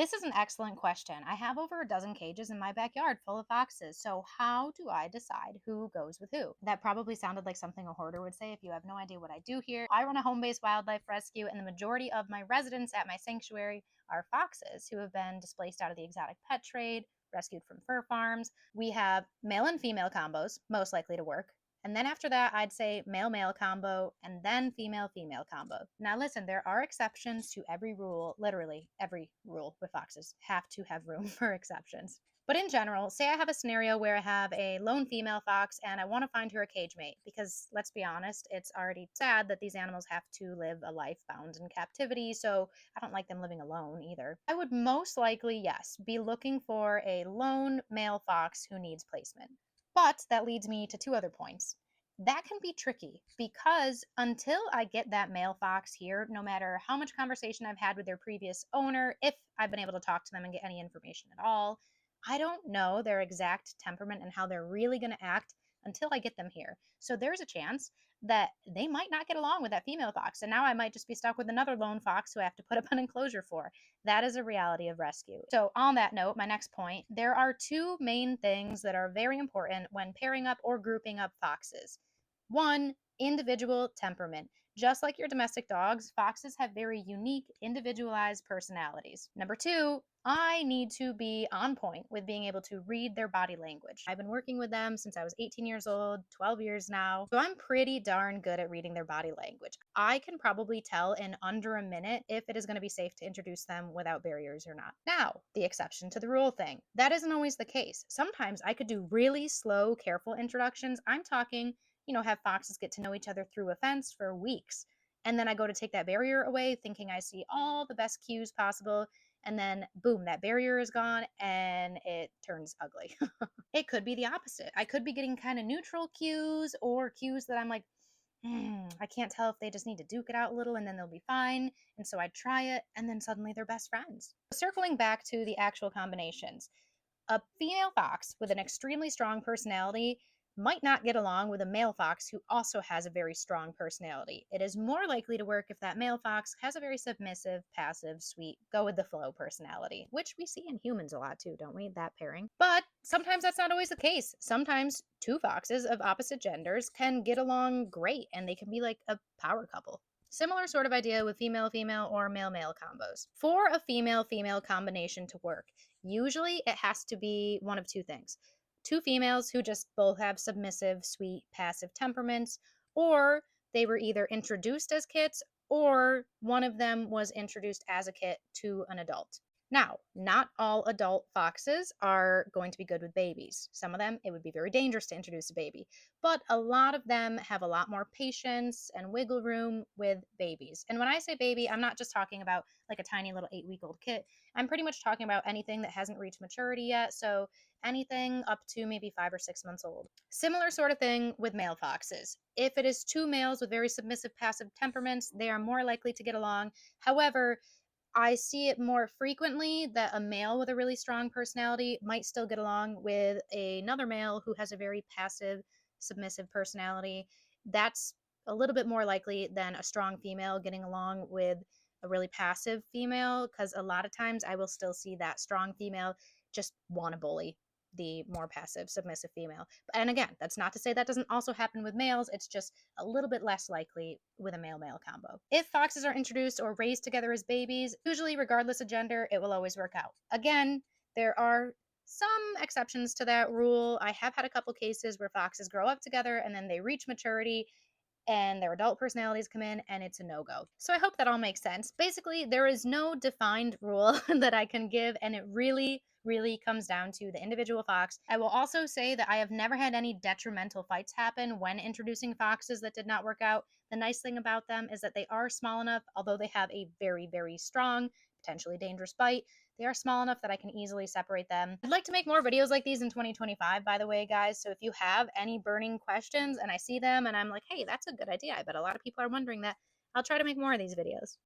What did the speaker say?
This is an excellent question. I have over a dozen cages in my backyard full of foxes. So, how do I decide who goes with who? That probably sounded like something a hoarder would say if you have no idea what I do here. I run a home based wildlife rescue, and the majority of my residents at my sanctuary are foxes who have been displaced out of the exotic pet trade, rescued from fur farms. We have male and female combos, most likely to work. And then after that, I'd say male male combo and then female female combo. Now, listen, there are exceptions to every rule, literally every rule with foxes have to have room for exceptions. But in general, say I have a scenario where I have a lone female fox and I want to find her a cage mate because let's be honest, it's already sad that these animals have to live a life bound in captivity. So I don't like them living alone either. I would most likely, yes, be looking for a lone male fox who needs placement. But that leads me to two other points. That can be tricky because until I get that male fox here, no matter how much conversation I've had with their previous owner, if I've been able to talk to them and get any information at all, I don't know their exact temperament and how they're really going to act until I get them here. So there's a chance that they might not get along with that female fox. And now I might just be stuck with another lone fox who I have to put up an enclosure for. That is a reality of rescue. So, on that note, my next point, there are two main things that are very important when pairing up or grouping up foxes. One, individual temperament. Just like your domestic dogs, foxes have very unique, individualized personalities. Number two, I need to be on point with being able to read their body language. I've been working with them since I was 18 years old, 12 years now. So I'm pretty darn good at reading their body language. I can probably tell in under a minute if it is going to be safe to introduce them without barriers or not. Now, the exception to the rule thing. That isn't always the case. Sometimes I could do really slow, careful introductions. I'm talking have foxes get to know each other through a fence for weeks. And then I go to take that barrier away, thinking I see all the best cues possible. And then, boom, that barrier is gone and it turns ugly. It could be the opposite. I could be getting kind of neutral cues or cues that I'm like, I can't tell if they just need to duke it out a little and then they'll be fine. And so I try it, and then suddenly they're best friends. Circling back to the actual combinations, a female fox with an extremely strong personality might not get along with a male fox who also has a very strong personality. It is more likely to work if that male fox has a very submissive, passive, sweet, go with the flow personality, which we see in humans a lot too, don't we? That pairing. But sometimes that's not always the case. Sometimes two foxes of opposite genders can get along great and they can be like a power couple. Similar sort of idea with female female or male male combos. For a female female combination to work, usually it has to be one of two things: two females who just both have submissive, sweet, passive temperaments, or they were either introduced as kits or one of them was introduced as a kit to an adult. Now, not all adult foxes are going to be good with babies. Some of them, it would be very dangerous to introduce a baby, but a lot of them have a lot more patience and wiggle room with babies. And when I say baby, I'm not just talking about like a tiny little 8-week-old kit. I'm pretty much talking about anything that hasn't reached maturity yet. So anything up to maybe 5 or 6 months old. Similar sort of thing with male foxes. If it is two males with very submissive, passive temperaments, they are more likely to get along. However, I see it more frequently that a male with a really strong personality might still get along with another male who has a very passive, submissive personality. That's a little bit more likely than a strong female getting along with a really passive female, because a lot of times I will still see that strong female just want to bully the more passive, submissive female. And again, that's not to say that doesn't also happen with males. It's just a little bit less likely with a male male combo. If foxes are introduced or raised together as babies, usually regardless of gender, it will always work out. Again, there are some exceptions to that rule. I have had a couple cases where foxes grow up together and then they reach maturity and their adult personalities come in and it's a no-go. So I hope that all makes sense. Basically, there is no defined rule that I can give, and it really comes down to the individual fox. I will also say that I have never had any detrimental fights happen when introducing foxes that did not work out. The nice thing about them is that they are small enough, although they have a very strong, potentially dangerous bite, they are small enough that I can easily separate them. I'd like to make more videos like these in 2025, by the way, guys. So if you have any burning questions and I see them and I'm like, hey, that's a good idea, I bet a lot of people are wondering that, I'll try to make more of these videos.